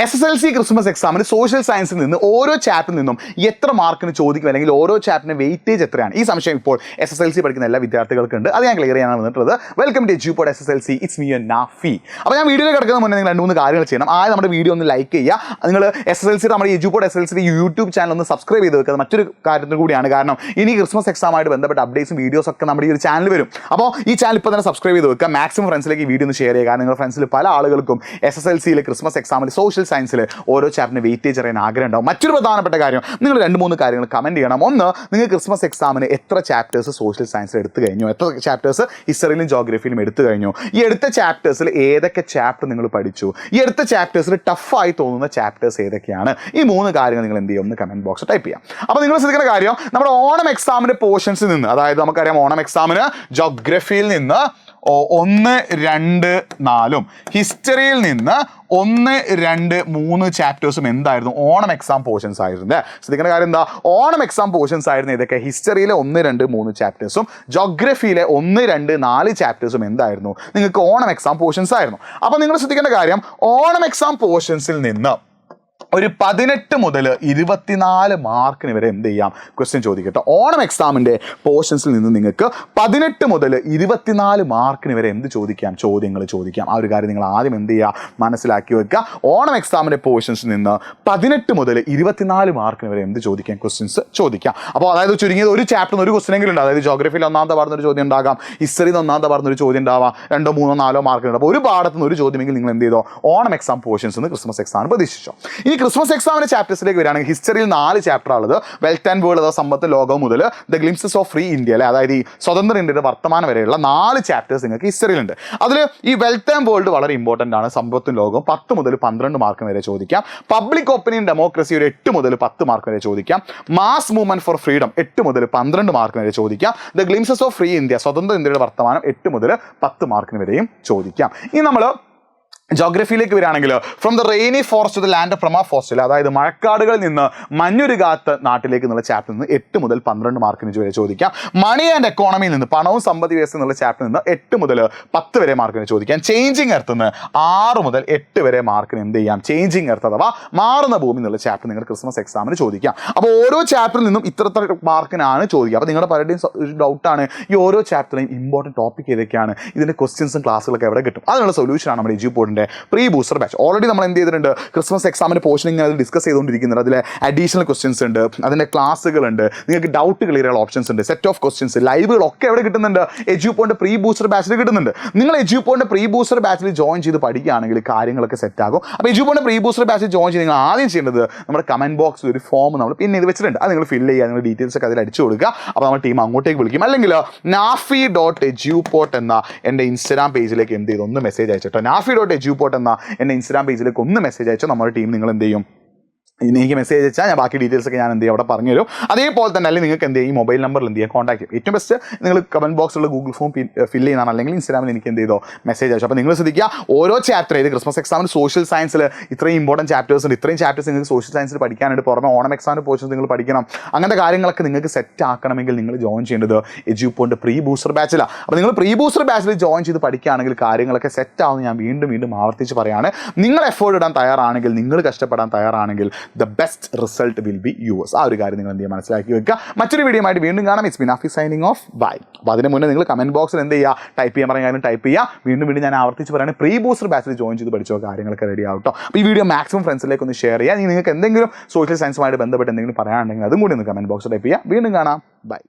SSLC Christmas എക്സാമിന് social സയൻസിൽ നിന്ന് ഓരോ ചാപ്റ്ററിൽ നിന്നും എത്ര മാർക്കിന് ചോദിക്കും, അല്ലെങ്കിൽ ഓരോ ചാപ്റ്ററിന് വെയിറ്റേജ് എത്രയാണ്? ഈ സംശയം ഇപ്പോൾ SSLC പഠിക്കുന്ന എല്ലാ വിദ്യാർത്ഥികൾക്കുണ്ട്. അത് ഞാൻ ക്ലിയർ ചെയ്യാനാണ് വന്നിട്ടുള്ളത്. Welcome to Edupod SSLC. It's me Nafi. അപ്പോൾ ഞാൻ വീഡിയോയിൽ കിടക്കുന്ന മുന്നേ നിങ്ങൾ 2-3 കാര്യങ്ങൾ ചെയ്യണം. ആദ്യം നമ്മുടെ വീഡിയോ ഒന്ന് ലൈക്ക് ചെയ്യുക. നിങ്ങൾ SSLC നമ്മുടെ എജ്യൂപോഡ് SSLC യൂട്യൂബ് ചാനൽ ഒന്ന് സബ്സ്ക്രൈബ് ചെയ്ത് വെക്കുക. മറ്റൊരു കാര്യത്തിന് കൂടിയാണ്, കാരണം ഇനി ക്രിസ്മസ് എക്സാമായിട്ട് ബന്ധപ്പെട്ട അപ്ഡേറ്റ്സും വീഡിയോസ് ഒക്കെ നമ്മുടെ ഈ ഒരു ചാനൽ വരും. അപ്പോൾ ഈ ചാനൽ ഇപ്പോൾ തന്നെ സബ്സ്ക്രൈബ് ചെയ്ത് വെക്കുക. മാക്സിമം ഫ്രണ്ട്സിലേക്ക് ഈ വീഡിയോ ഒന്ന് ഷെയർ ചെയ്യുക. കാരണം നിങ്ങളുടെ ഫ്രണ്ട്സിൽ പല ആളുകൾക്കും SSLCയിൽ ക്രിസ്മസ് എക്സാമിൽ സോഷ്യൽ സയൻസിൽ ഓരോ ചാപ്റ്ററിന് വെയിറ്റേജ് അറിയാൻ ആഗ്രഹം ഉണ്ടാവും. മറ്റൊരു പ്രധാനപ്പെട്ട കാര്യം, നിങ്ങൾ 2-3 കാര്യങ്ങൾ കമൻറ്റ് ചെയ്യണം. ഒന്ന്, നിങ്ങൾ ക്രിസ്മസ് എക്സാമിന് എത്ര ചാപ്റ്റേഴ്സ് സോഷ്യൽ സയൻസിൽ എടുത്തു കഴിഞ്ഞു, എത്ര ചാപ്റ്റേഴ്സ് ഹിസ്റ്ററിയിലും ജോഗ്രഫിയിലും എടുത്തു കഴിഞ്ഞു, ഈ എടുത്ത ചാപ്റ്റേഴ്സിൽ ഏതൊക്കെ ചാപ്റ്റർ നിങ്ങൾ പഠിച്ചു, ഈ എടുത്ത ചാപ്റ്റേഴ്സിൽ ടഫായി തോന്നുന്ന ചാപ്റ്റേഴ്സ് ഏതൊക്കെയാണ്, ഈ 3 കാര്യങ്ങൾ നിങ്ങൾ എന്ത് ചെയ്യും, ഒന്ന് കമൻറ്റ് ബോക്സ് ടൈപ്പ് ചെയ്യാം. അപ്പോൾ നിങ്ങൾ ശ്രദ്ധിക്കുന്ന കാര്യം, നമ്മുടെ ഓണം എക്സാമിൻ്റെ പോർഷൻസിൽ നിന്ന്, അതായത് നമുക്കറിയാം ഓണം എക്സാമിന് ജോഗ്രഫിയിൽ നിന്ന് 1, 2, 4 ഹിസ്റ്ററിയിൽ നിന്ന് 1, 2, 3 ചാപ്റ്റേഴ്സും എന്തായിരുന്നു, ഓണം എക്സാം പോർഷൻസ് ആയിരുന്നു. ശ്രദ്ധിക്കുന്ന കാര്യം എന്താ, ഓണം എക്സാം പോർഷൻസ് ആയിരുന്നു ഇതൊക്കെ. ഹിസ്റ്ററിയിലെ 1, 2, 3 ചാപ്റ്റേഴ്സും ജോഗ്രഫിയിലെ 1, 2, 4 ചാപ്റ്റേഴ്സും എന്തായിരുന്നു, നിങ്ങൾക്ക് ഓണം എക്സാം പോർഷൻസ് ആയിരുന്നു. അപ്പോൾ നിങ്ങൾ ശ്രദ്ധിക്കേണ്ട കാര്യം, ഓണം എക്സാം പോർഷൻസിൽ നിന്ന് ഒരു 18 മുതൽ 24 മാർക്കിന് വരെ എന്ത് ചെയ്യാം, ക്വസ്റ്റ്യൻ ചോദിക്കട്ടെ. ഓണം എക്സാമിൻ്റെ പോർഷൻസിൽ നിന്ന് നിങ്ങൾക്ക് 18 മുതൽ 24 മാർക്കിന് വരെ എന്ത് ചോദിക്കാം, ചോദ്യങ്ങൾ ചോദിക്കാം. ആ ഒരു കാര്യം നിങ്ങൾ ആദ്യം എന്ത് ചെയ്യുക, മനസ്സിലാക്കി വെക്കുക. ഓണം എക്സാമിൻ്റെ പോർഷൻസിൽ നിന്ന് 18 മുതൽ 24 മാർക്കിന് വരെ എന്ത് ചോദിക്കാം, ക്വസ്റ്റ്യൻസ് ചോദിക്കാം. അപ്പോൾ അതായത് ചുരുങ്ങിയത് ഒരു ചാപ്റ്ററിന് ഒരു ക്വസ്റ്റ്യൻ എങ്കിലും ഉണ്ട്. അതായത് ജോഗ്രഫിയിൽ 1-ാമത്തെ പാടുന്നൊരു ചോദ്യം ഉണ്ടാകാം, ഹിസ്റ്ററിയിൽ 1-ാമത്തെ പാടുന്നൊരു ചോദ്യം ഉണ്ടാവാം, 2, 3, 4 മാർക്കുണ്ട്. അപ്പോൾ ഒരു പാഠത്തുനിന്ന് ഒരു ചോദ്യമെങ്കിൽ നിങ്ങൾ എന്ത് ചെയ്തോ, ഓണം എക്സാം പോർഷൻസ് നിന്ന് ക്രിസ്മസ് എക്സാമിന് പ്രതീക്ഷിച്ചോ. ഇനി ക്രിസ്മസ് എക്സാമിന്റെ ചാപ്റ്റേഴ്സിലേക്ക് വരികയാണെങ്കിൽ ഹിസ്റ്ററിയിൽ 4 ചാപ്റ്റർ ഉള്ളത്. വെൽത്ത് ആൻഡ് വേൾഡ്, അതായത് സമ്പത്ത് ലോകം മുതൽ the glimpses of free India, അല്ലെ, അതായത് ഈ സ്വതന്ത്ര ഇന്ത്യയുടെ വർത്തമാനം വരെയുള്ള 4 ചാപ്റ്റേഴ്സ് നിങ്ങൾക്ക് ഹിസ്റ്ററിയിലുണ്ട്. അതിൽ ഈ വെൽത്ത് ആൻഡ് വേൾഡ് വളരെ ഇമ്പോർട്ടൻ്റ് ആണ്. സമ്പത്തും ലോകവും 10 മുതൽ 12 മാർക്ക് വരെ ചോദിക്കാം. പബ്ലിക് ഒപ്പീനിയൻ ഡെമോക്രസി ഒരു 8 മുതൽ 10 മാർക്ക് വരെ ചോദിക്കാം. മാസ് മൂവ്മെന്റ് ഫോർ ഫ്രീഡം 8 മുതൽ 12 മാർക്ക് വരെ ചോദിക്കാം. The glimpses of free India, സ്വതന്ത്ര ഇന്ത്യയുടെ വർത്തമാനം 8 മുതൽ 10 മാർക്കിന് വരെയും ചോദിക്കാം. ഇനി നമ്മൾ ജോഗ്രഫിയിലേക്ക് വരികയാണെങ്കിൽ from the rainy forest to the land of permafrost, അതായത് മഴക്കാടുകളിൽ നിന്ന് മഞ്ഞുരുകാത്ത നാട്ടിലേക്ക് എന്നുള്ള ചാപ്റ്ററിൽ നിന്ന് 8 മുതൽ 12 മാർക്കിന് വരെ ചോദിക്കാം. മണി ആൻഡ് എക്കോണമിയിൽ നിന്ന്, പണവും സമ്പദ് വ്യവസ്ഥ എന്നുള്ള ചാപ്റ്ററിൽ നിന്ന് 8 മുതൽ 10 വരെ മാർക്കിന് ചോദിക്കാം. ചേഞ്ചിങ് എർത്ത് നിന്ന് 6 മുതൽ 8 വരെ മാർക്കിന് എന്ത് ചെയ്യാം, ചേഞ്ചിങ് എർത്ത് അഥവാ മാറുന്ന ഭൂമി എന്നുള്ള ചാപ്റ്റർ നിങ്ങൾ ക്രിസ്മസ് എക്സാമിന് ചോദിക്കാം. അപ്പോൾ ഓരോ ചാപ്റ്ററിൽ നിന്നും ഇത്ര മാർക്കിനാണ് ചോദിക്കുക. അപ്പോൾ നിങ്ങളുടെ പലരുടെയും ഒരു ഡൗട്ടാണ്, ഈ ഓരോ ചാപ്റ്ററിലും ഇമ്പോർട്ടൻറ്റ് ടോപ്പിക് ഏതൊക്കെയാണ്, ഇതിൻ്റെ ക്വസ്റ്റ്യൻസും ക്ലാസ്സുകളൊക്കെ എവിടെ കിട്ടും? അതിനുള്ള സൊല്യൂഷനാണ് നമ്മുടെ എജ്യൂപോഡിൻ്റെ പ്രീ ബൂസ്റ്റർ ബാച്ച്. ഓൾറെഡി നമ്മൾ എന്ത് ചെയ്തിട്ടുണ്ട്, ക്രിസ്മസ് എക്സാമിൻ്റെ പോർഷൻ ഇങ്ങനെ അത് ഡിസ്കസ് ചെയ്തുകൊണ്ടിരിക്കുന്നുണ്ട്. അതിലെ അഡീഷണൽ ക്വസ്റ്റ്യൻസ് ഉണ്ട്, അതിൻ്റെ ക്ലാസ്സുകളുണ്ട്, നിങ്ങൾക്ക് ഡൗട്ട് ക്ലിയർ ചെയ്യാനുള്ള ഓപ്ഷൻസ് ഉണ്ട്, സെറ്റ് ഓഫ് ക്വസ്റ്റ്യൻസ്, ലൈവുകളൊക്കെ എവിടെ കിട്ടുന്നുണ്ട്, എജ്യൂപോഡിൻ്റെ പ്രീ ബൂസ്റ്റർ ബാച്ചിൽ കിട്ടുന്നുണ്ട്. നിങ്ങൾ എജ്യൂപോഡിൻ്റെ പ്രീ ബൂസ്റ്റർ ബാച്ചിൽ ജോയിൻ ചെയ്ത് പഠിക്കുകയാണെങ്കിൽ കാര്യങ്ങളൊക്കെ സെറ്റ് ആകും. അപ്പോൾ എജ്യൂപോഡിൻ്റെ പ്രീ ബൂസ്റ്റർ ബാച്ചിൽ ജോയിൻ ചെയ്ത് നിങ്ങൾ ആദ്യം ചെയ്യേണ്ടത്, നമ്മുടെ കമൻറ്റ് ബോക്സിൽ ഒരു ഫോം നമ്മൾ പിന്നെ ഇത് വെച്ചിട്ടുണ്ട്, അത് നിങ്ങൾ ഫില്ല് ചെയ്യുക, നിങ്ങൾ ഡീറ്റെയിൽസ് ഒക്കെ അതിൽ അടിച്ചു കൊടുക്കുക. അപ്പോൾ നമ്മൾ ടീം അങ്ങോട്ടേക്ക് വിളിക്കും. അല്ലെങ്കിൽ nafi.ejupot എന്ന എൻ്റെ ഇൻസ്റ്റാഗ്രാം പേജിലേക്ക് എന്ത് ചെയ്തു, ഒന്ന് മെസ്സേജ് അയച്ചിട്ടോ. nafi.ejupot എന്ന എൻ്റെ ഇൻസ്റ്റാഗ്രാം പേജിലേക്ക് ഒന്ന് മെസ്സേജ് അയച്ചോ. നമ്മുടെ ടീം നിങ്ങൾ എന്ത് ചെയ്യും, എനിക്ക് മെസ്സേജ് അയച്ചാൽ ഞാൻ ബാക്കി ഡീറ്റെയിൽസ് ഒക്കെ ഞാൻ എന്ത് ചെയ്യും അവിടെ പറഞ്ഞു തരും. അതേപോലെ തന്നെ അല്ലെങ്കിൽ നിങ്ങൾക്ക് എന്ത് ചെയ്യും, ഈ മൊബൈൽ നമ്പറിൽ എന്ത് ചെയ്യാം, കോൺടാക്ട് ചെയ്യും. ഏറ്റവും ബെസ്റ്റ് നിങ്ങൾ കമൻറ്റ് ബോക്സിലുള്ള ഗൂഗിൾ ഫോം ഫില്ല് ചെയ്യുന്നതാണ്, അല്ലെങ്കിൽ ഇൻസ്റ്റാഗ്രാമിൽ എനിക്ക് എന്ത് ചെയ്തോ മെസ്സേജ് അയച്ചു. അപ്പോൾ നിങ്ങൾ ശ്രദ്ധിക്കുക, ഓരോ ചാപ്റ്റർ ഇത് ക്രിസ്മസ് എക്സാമിന് സോഷ്യൽ സയൻസിൽ ഇത്രയും ഇമ്പോർട്ടൻറ്റ് ചാപ്റ്റേഴ്സ് ഉണ്ട്. ഇത്രയും ചാപ്റ്റേഴ്സ് നിങ്ങൾക്ക് സോഷ്യൽ സയൻസിൽ പഠിക്കാനായിട്ട് പുറമെ ഓണം എക്സാമിന് പോർഷൻസ് നിങ്ങൾ പഠിക്കണം. അങ്ങനത്തെ കാര്യങ്ങളൊക്കെ നിങ്ങൾക്ക് സെറ്റ് ആക്കണമെങ്കിൽ നിങ്ങൾ ജോയിൻ ചെയ്യേണ്ടത് എജ്യൂപോഡിൻ്റെ പ്രീ ബൂസ്റ്റർ ബാച്ചിലാണ്. അപ്പോൾ നിങ്ങൾ പ്രീ ബൂസ്റ്റർ ബാച്ചിൽ ജോയിൻ ചെയ്ത് പഠിക്കുകയാണെങ്കിൽ കാര്യങ്ങളൊക്കെ സെറ്റ് ആവുമെന്ന് ഞാൻ വീണ്ടും ആവർത്തിച്ച് പറയുകയാണ്. നിങ്ങൾ എഫേർട്ട് ഇടാൻ തയ്യാറാണെങ്കിൽ, നിങ്ങൾ കഷ്ടപ്പെടാൻ തയ്യാറാണെങ്കിൽ, the best result will be yours. ആ ഒരു കാര്യം നിങ്ങൾ എന്ത് ചെയ്യുക, മനസ്സിലാക്കി വെക്കുക. മറ്റൊരു വീഡിയോ ആയിട്ട് വീണ്ടും കാണാം. It's me Nafi signing off, bye. അപ്പോൾ അതിന് മുന്നേ നിങ്ങൾ കമൻറ്റ് ബോക്സിൽ എന്ത് ചെയ്യുക, ടൈപ്പ് ചെയ്യാൻ പറഞ്ഞ കാര്യം ടൈപ്പ് ചെയ്യുക. വീണ്ടും ഞാൻ ആവർത്തിച്ച് പറയുകയാണ്, പ്രീ ബൂസ്റ്റർ ബാച്ചിൽ ജോയിൻ ചെയ്ത് പഠിച്ചോ, കാര്യങ്ങളൊക്കെ റെഡി ആവട്ടോ. അപ്പോൾ ഈ വീഡിയോ മാക്സിമം ഫ്രണ്ട്സിലേക്ക് ഒന്ന് ഷെയർ ചെയ്യുക. നിങ്ങൾക്ക് എന്തെങ്കിലും സോഷ്യൽ സയൻസുമായിട്ട് ബന്ധപ്പെട്ട് എന്തെങ്കിലും പറയാനുണ്ടെങ്കിൽ അതും കൂടി ഒന്ന് കമൻറ്റ് ബോക്സിൽ ടൈപ്പ് ചെയ്യുക. വീണ്ടും കാണാം, ബൈ.